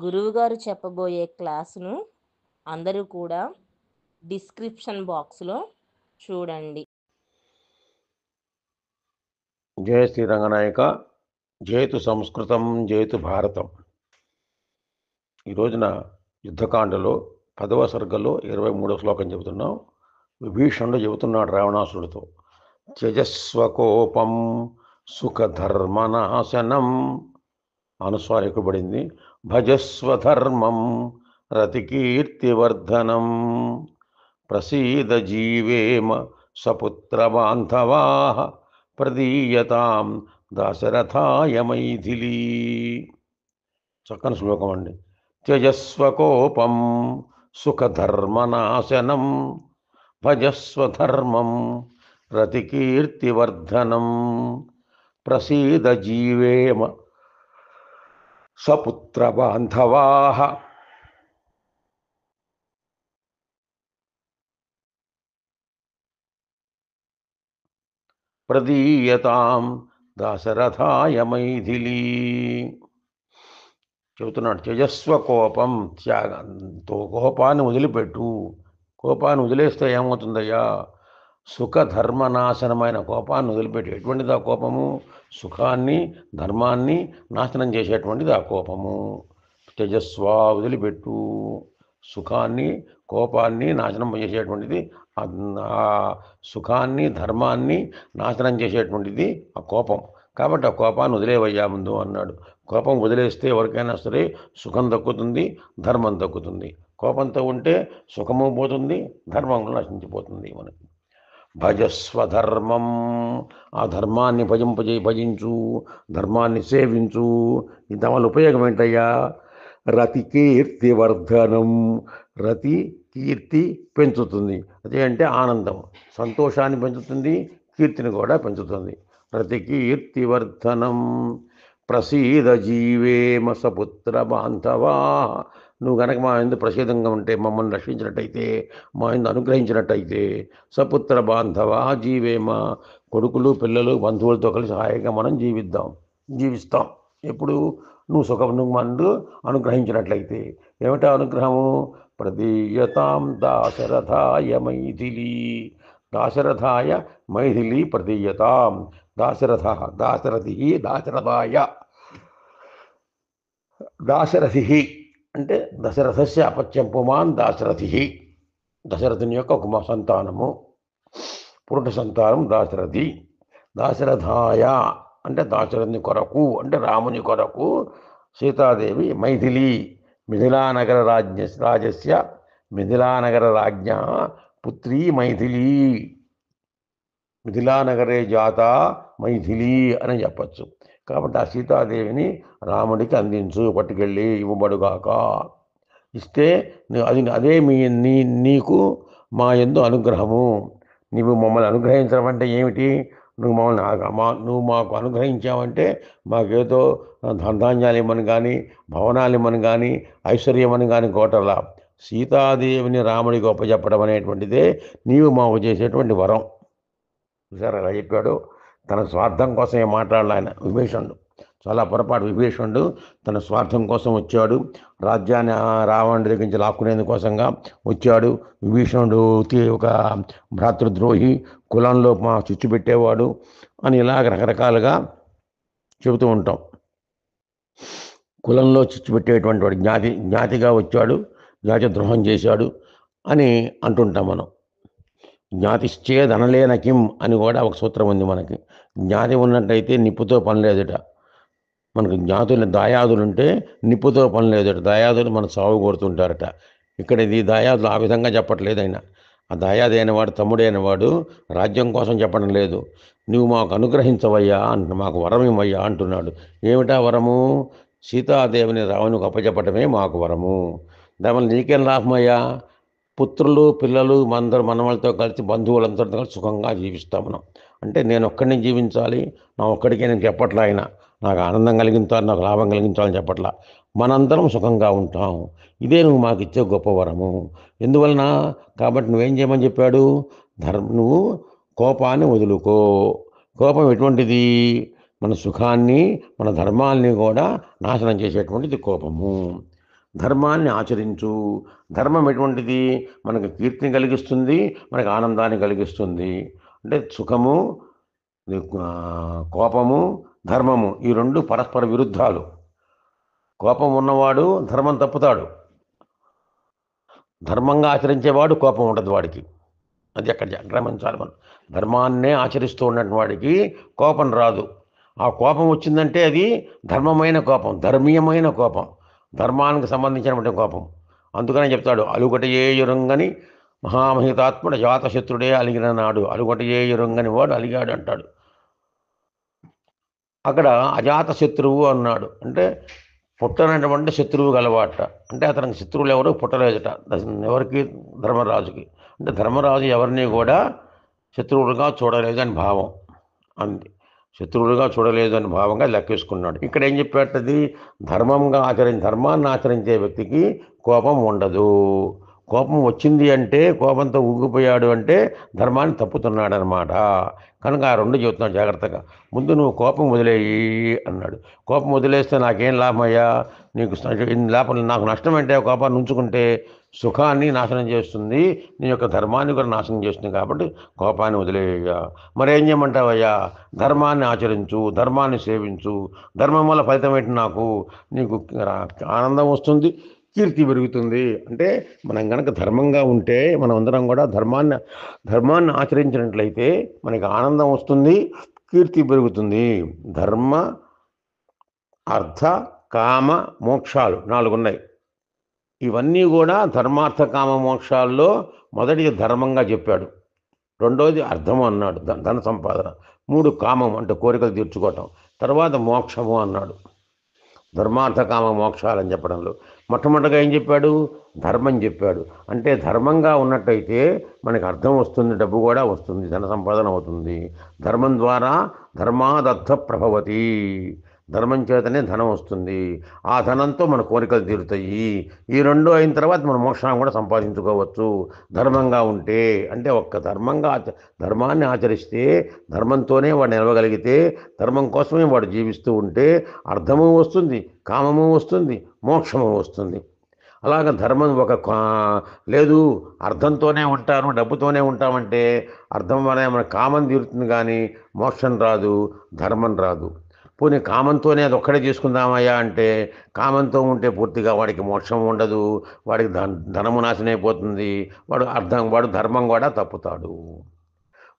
గురువుగారు చెప్పబోయే క్లాసును అందరూ కూడా డిస్క్రిప్షన్ బాక్స్లో చూడండి. జయ శ్రీరంగనాయక, జయతు సంస్కృతం, జయతు భారతం. ఈ రోజున యుద్ధకాండలో 10వ సర్గలో 23వ శ్లోకం చెబుతున్నాం. విభీషణుడు చెబుతున్నాడు రావణాసురుడితో, త్యజస్వకోపం సుఖధర్మనాశనం, అనుస్వారం ఎక్కుబడింది. భజస్వధర్మం రతికీర్తివర్ధనం, ప్రసీద జీవేమ సపుత్రబాంధవా, ప్రదీయతాం దాశరథాయ మైథిలీ. చక్కని శ్లోకం అండి. త్యజస్వకోపం సుఖధర్మనాశనం, భజస్వధర్మం రతికీర్తివర్ధనం, ప్రసీద జీవేమ సపుత్రబాంధవా. ప్రదీయతాం దాశరథాయ మైథిలీ. చెబుతున్నాడు, త్యజస్వ కోపం, త్యాగంతో కోపాన్ని వదిలిపెట్టు. కోపాన్ని వదిలేస్తే ఏమవుతుందయ్యా? సుఖధర్మనాశనమైన కోపాన్ని వదిలిపెట్టి. ఎటువంటిది ఆ కోపము? సుఖాన్ని ధర్మాన్ని నాశనం చేసేటువంటిది ఆ కోపము. త్యజస్వ, వదిలిపెట్టు. సుఖాన్ని కోపాన్ని నాశనం చేసేటువంటిది, ఆ సుఖాన్ని ధర్మాన్ని నాశనం చేసేటువంటిది ఆ కోపం. కాబట్టి ఆ కోపాన్ని వదిలేవయ్యా ముందు అన్నాడు. కోపం వదిలేస్తే ఎవరికైనా సరే సుఖం దక్కుతుంది, ధర్మం దక్కుతుంది. కోపంతో ఉంటే సుఖము పోతుంది, ధర్మం నశించిపోతుంది మనకి. భజస్వధర్మం, ఆ ధర్మాన్ని భజించు, ధర్మాన్ని సేవించు. దానివల్ల ఉపయోగం ఏంటయ్యా? రతి కీర్తివర్ధనం, రతి కీర్తి పెంచుతుంది. అదే అంటే ఆనందం, సంతోషాన్ని పెంచుతుంది, కీర్తిని కూడా పెంచుతుంది. రతి కీర్తివర్ధనం, ప్రసీద జీవేమ సపుత్ర బాంధవా. నువ్వు కనుక మా ఎందు ప్రసీదంగా ఉంటే, మమ్మల్ని రక్షించినట్టయితే, మా ఎందు అనుగ్రహించినట్టయితే, సపుత్ర బాంధవా జీవేమ, కొడుకులు పిల్లలు బంధువులతో కలిసి హాయిగా మనం జీవిస్తాం. ఎప్పుడు? నువ్వు మందు అనుగ్రహించినట్లయితే. ఏమిటా అనుగ్రహము? ప్రదీయతాం దాశరథాయ మైథిలీ, దాశరథాయ మైథిలీ ప్రదీయతాం. దాశరథ, దాశరథి, దాశరథాయ. దాశరథి అంటే దశరథస్య అపత్యం పుమాన్ దాశరథి, దశరథుని యొక్క ఒక సంతానము, పురుష సంతానం దాశరథి. దాశరథాయ అంటే దాశరథుని కొరకు, అంటే రాముని కొరకు. సీతాదేవి మైథిలీ, మిథిలానగర రాజస్య మిథిలానగర రాజ్ఞ పుత్రీ మైథిలీ, మిథిలానగరే జాత మైథిలీ అని చెప్పచ్చు. కాబట్టి ఆ సీతాదేవిని రాముడికి అందించు, పట్టుకెళ్ళి ఇవ్వబడుగాక. ఇస్తే అదే నీకు మా యందు అనుగ్రహము. నీవు మమ్మల్ని అనుగ్రహించడం అంటే ఏమిటి? నువ్వు మాకు అనుగ్రహించావంటే మాకేదో ధనధాన్యాలు ఇవ్వని కానీ, భవనాలు ఇవ్వని కానీ, ఐశ్వర్యమని కానీ కోటలా. సీతాదేవిని రాముడికి ఒప్పచెప్పడం అనేటువంటిదే నీవు మాకు చేసేటువంటి వరం. చూసారు అలా చెప్పాడు. తన స్వార్థం కోసమే మాట్లాడాలి ఆయన. విభీషణుడు చాలా పొరపాటు. విభీషణుడు తన స్వార్థం కోసం వచ్చాడు, రాజ్యాన్ని రావణుడి దగ్గర నుంచి లాక్కునేందుకోసంగా వచ్చాడు. విభీషణుడు ఒక భ్రాతృద్రోహి, కులంలో చిచ్చు పెట్టేవాడు అని ఇలాగ రకరకాలుగా చెబుతూ ఉంటాం. కులంలో చిచ్చు పెట్టేటువంటి వాడు, జ్ఞాతిగా వచ్చాడు, జ్ఞాతి ద్రోహం చేశాడు అని అంటుంటాం మనం. జ్ఞాతిశ్చేదనలేన కిం అని కూడా ఒక సూత్రం ఉంది మనకి. జ్ఞాతి ఉన్నట్టయితే నిప్పుతో పని లేదుట. మనకు జ్ఞాతులు దాయాదులు ఉంటే నిప్పుతో పని లేదుట. దాయాదులు మన సాగు కొడుతుంటారట. ఇక్కడ ఇది దాయాదులు ఆ విధంగా చెప్పట్లేదు ఆయన. ఆ దాయాది అయినవాడు, తమ్ముడైనవాడు రాజ్యం కోసం చెప్పడం లేదు. నువ్వు మాకు అనుగ్రహించవయ్యా మాకు వరం ఇవ్వయ్యా అంటున్నాడు. ఏమిటా వరము? సీతాదేవిని రావణునికి అప్పచెప్పటమే మాకు వరము. దానివల్ల నీకేం లాభమయ్యా? పుత్రులు పిల్లలు అందరూ మనవాళ్ళతో కలిసి బంధువులందరితో కలిసి సుఖంగా జీవిస్తాం మనం. అంటే నేను ఒక్కడిని జీవించాలి, నా ఒక్కడికే నేను చెప్పట్లా ఆయన. నాకు ఆనందం కలిగించాలి, నాకు లాభం కలిగించాలని చెప్పట్లా. మనందరం సుఖంగా ఉంటాం. ఇదే నువ్వు మాకు ఇచ్చే గొప్ప వరము. ఎందువలన? కాబట్టి నువ్వేం చేయమని చెప్పాడు? నువ్వు కోపాన్ని వదులుకో. కోపం ఎటువంటిది? మన సుఖాన్ని, మన ధర్మాల్ని కూడా నాశనం చేసేటువంటిది కోపము. ధర్మాన్ని ఆచరించు. ధర్మం ఎటువంటిది? మనకు కీర్తిని కలిగిస్తుంది, మనకు ఆనందాన్ని కలిగిస్తుంది. అంటే సుఖము, కోపము, ధర్మము ఈ రెండు పరస్పర విరుద్ధాలు. కోపం ఉన్నవాడు ధర్మం తప్పుతాడు, ధర్మంగా ఆచరించేవాడు కోపం ఉండదు వాడికి. అది అక్కడ గమనించాలి మనం. ధర్మాన్నే ఆచరిస్తూ ఉన్నటువంటి వాడికి కోపం రాదు. ఆ కోపం వచ్చిందంటే అది ధర్మమైన కోపం, ధర్మీయమైన కోపం, ధర్మానికి సంబంధించినటువంటి కోపం. అందుకనే చెప్తాడు, అలుగటయే ఎరుంగని మహామహితాత్ముడు జాతశత్రుడే అలిగిన నాడు. అలుగటయే ఎరుంగని వాడు అలిగాడు అంటాడు. అక్కడ అజాత శత్రువు అన్నాడు. అంటే పుట్టనటువంటి శత్రువు గలవాట. అంటే అతనికి శత్రువులు ఎవరు పుట్టలేదట. ఎవరికి? ధర్మరాజుకి. అంటే ధర్మరాజు ఎవరిని కూడా శత్రువులుగా చూడలేదని భావం. అంది శత్రువులుగా చూడలేదు అని భావంగా లెక్కేసుకున్నాడు. ఇక్కడ ఏం చెప్పేటది? ధర్మాన్ని ఆచరించే వ్యక్తికి కోపం ఉండదు. కోపం వచ్చింది అంటే, కోపంతో ఊగిపోయాడు అంటే ధర్మాన్ని తప్పుతున్నాడు అనమాట. కనుక ఆ రెండు చెబుతున్నాడు జాగ్రత్తగా. ముందు నువ్వు కోపం వదిలేయి అన్నాడు. కోపం వదిలేస్తే నాకేం లాభమయ్యా? నీకు లాభం, నాకు నష్టం అంటే కోపాన్ని ఉంచుకుంటే సుఖాన్ని నాశనం చేస్తుంది, నీ యొక్క ధర్మాన్ని కూడా నాశనం చేస్తుంది. కాబట్టి కోపాన్ని వదిలేయ్యా. మరేం చేయమంటావయ్యా? ధర్మాన్ని ఆచరించు, ధర్మాన్ని సేవించు. ధర్మం వల్ల ఫలితం ఏంటి? నీకు ఆనందం వస్తుంది, కీర్తి పెరుగుతుంది. అంటే మనం కనుక ధర్మంగా ఉంటే, మనం అందరం కూడా ధర్మాన్ని ఆచరించినట్లయితే మనకి ఆనందం వస్తుంది, కీర్తి పెరుగుతుంది. ధర్మ, అర్థ, కామ, మోక్షాలు 4 ఉన్నాయి. ఇవన్నీ కూడా ధర్మార్థ కామ మోక్షాల్లో మొదటిది ధర్మంగా చెప్పాడు, రెండోది అర్థము అన్నాడు, ధన సంపాదన. 3 కామం అంటే కోరికలు తీర్చుకోవటం. తర్వాత మోక్షము అన్నాడు, ధర్మార్థ కామ మోక్షాలని చెప్పడంలో. మొట్టమొదటిగా ఏం చెప్పాడు? ధర్మం చెప్పాడు. అంటే ధర్మంగా ఉన్నట్టయితే మనకి అర్థం వస్తుంది, డబ్బు కూడా వస్తుంది, ధన సంపాదన అవుతుంది. ధర్మం ద్వారా ధర్మాదర్థ ప్రభవతి, ధర్మం చేతనే ధనం వస్తుంది. ఆ ధనంతో మన కోరికలు తీరుతాయి. ఈ రెండు అయిన తర్వాత మన మోక్షాన్ని కూడా సంపాదించుకోవచ్చు ధర్మంగా ఉంటే. అంటే ఒక్క ధర్మాన్ని ఆచరిస్తే, ధర్మంతోనే వాడు నిలవగలిగితే, ధర్మం కోసమే వాడు జీవిస్తూ ఉంటే అర్థము వస్తుంది, కామము వస్తుంది, మోక్షము వస్తుంది. అలాగ ధర్మం లేదు, అర్థంతోనే ఉంటాను, డబ్బుతోనే ఉంటామంటే అర్థం వల్ల మన కామం తీరుతుంది కానీ మోక్షం రాదు, ధర్మం రాదు. పోనీ కామంతోనే అది ఒక్కడే చేసుకుందామయ్యా అంటే, కామంతో ఉంటే పూర్తిగా వాడికి మోక్షం ఉండదు, వాడికి ధనము నాశనం అయిపోతుంది, వాడు ధర్మం కూడా తప్పుతాడు.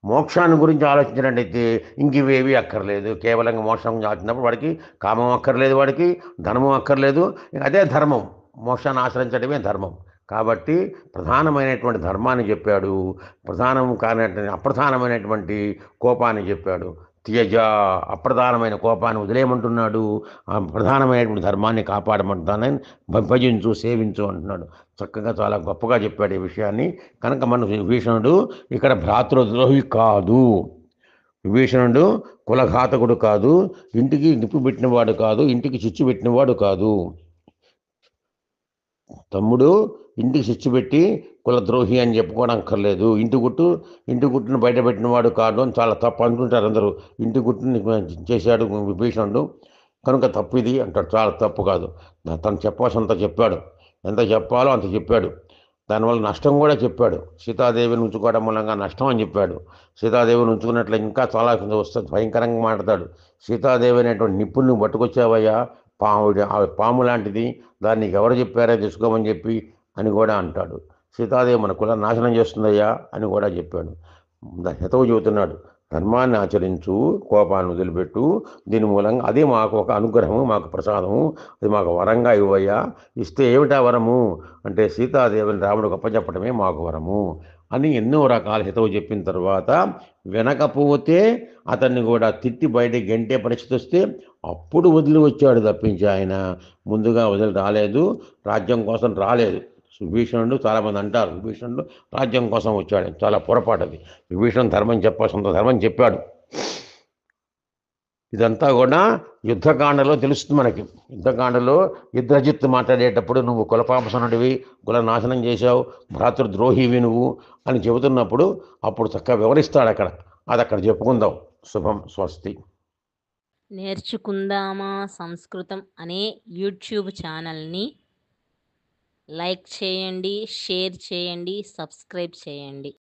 మోక్షాన్ని గురించి ఆలోచించినట్టయితే ఇంకివేవి అక్కర్లేదు, కేవలంగా మోక్షం ఆలోచించినప్పుడు వాడికి కామం అక్కర్లేదు, వాడికి ధనము అక్కర్లేదు, అదే ధర్మం. మోక్షాన్ని ఆశ్రయించడమే ధర్మం. కాబట్టి ప్రధానమైనటువంటి ధర్మాన్ని చెప్పాడు, అప్రధానమైనటువంటి కోపాన్ని చెప్పాడు. త్యజ, అప్రధానమైన కోపాన్ని వదిలేయమంటున్నాడు, ప్రధానమైనటువంటి ధర్మాన్ని కాపాడమంటున్నాను, భజించు, సేవించు అంటున్నాడు. చక్కగా చాలా గొప్పగా చెప్పాడు ఈ విషయాన్ని. కనుక మన విభీషణుడు ఇక్కడ భ్రాతృద్రోహి కాదు, విభీషణుడు కులఘాతకుడు కాదు, ఇంటికి నిప్పు పెట్టినవాడు కాదు, ఇంటికి చిచ్చు పెట్టినవాడు కాదు. తమ్ముడు ఇంటికి చిచ్చు పెట్టి కులద్రోహి అని చెప్పుకోవడం అక్కర్లేదు. ఇంటి గుట్టును బయట పెట్టినవాడు కాదు అని చాలా తప్పు అనుకుంటారు అందరూ. ఇంటి గుట్టుని చేశాడు విభీషణుడు కనుక తప్పు ఇది అంటాడు. చాలా తప్పు కాదు. తను చెప్పాల్సినంత చెప్పాడు, ఎంత చెప్పాలో అంత చెప్పాడు. దానివల్ల నష్టం కూడా చెప్పాడు. సీతాదేవిని ఉంచుకోవడం మూలంగా నష్టం అని చెప్పాడు. సీతాదేవిని ఉంచుకున్నట్లు ఇంకా చాలా వస్తుంది, భయంకరంగా మాట్లాడతాడు. సీతాదేవి అనేటువంటి నిప్పుని పట్టుకొచ్చావయ్యా, పాము లాంటిది, దాన్ని ఎవరు చెప్పారో తెలుసుకోమని చెప్పి అని కూడా అంటాడు. సీతాదేవి మన కుల నాశనం చేస్తుందయ్యా అని కూడా చెప్పాడు. హితవు చెబుతున్నాడు, ధర్మాన్ని ఆచరించు, కోపాన్ని వదిలిపెట్టు. దీని మూలంగా అదే మాకు ఒక అనుగ్రహము, మాకు ప్రసాదము, అది మాకు వరంగా ఇవ్వయ్యా. ఇస్తే ఏమిటా వరము అంటే సీతాదేవిని రాముడు గొప్పచెప్పడమే మాకు వరము అని ఎన్నో రకాల హితవు చెప్పిన తర్వాత వినకపోతే అతన్ని కూడా తిట్టి బయటికి గంటే పరిస్థితి వస్తే అప్పుడు వదిలి వచ్చాడు తప్పించి ఆయన ముందుగా వదిలి రాలేదు, రాజ్యం కోసం రాలేదు. విభీషణుడు చాలామంది అంటారు విభీషణుడు రాజ్యం కోసం వచ్చాడు, చాలా పొరపాటు అది. విభీషణుడు ధర్మం చెప్పాడు. ఇదంతా కూడా యుద్ధకాండలో తెలుస్తుంది మనకి. యుద్ధకాండలో యుద్ధజిత్తు మాట్లాడేటప్పుడు నువ్వు కులపాపసనుడివి, కుల నాశనం చేశావు, భ్రాతృద్రోహివి నువ్వు అని చెబుతున్నప్పుడు అప్పుడు చక్కగా వివరిస్తాడు అక్కడ. అది అక్కడ చెప్పుకుందాం. శుభం, స్వస్తి. నేర్చుకుందామా సంస్కృతం అనే యూట్యూబ్ ఛానల్ని లైక్ చేయండి, షేర్ చేయండి, సబ్స్క్రైబ్ చేయండి.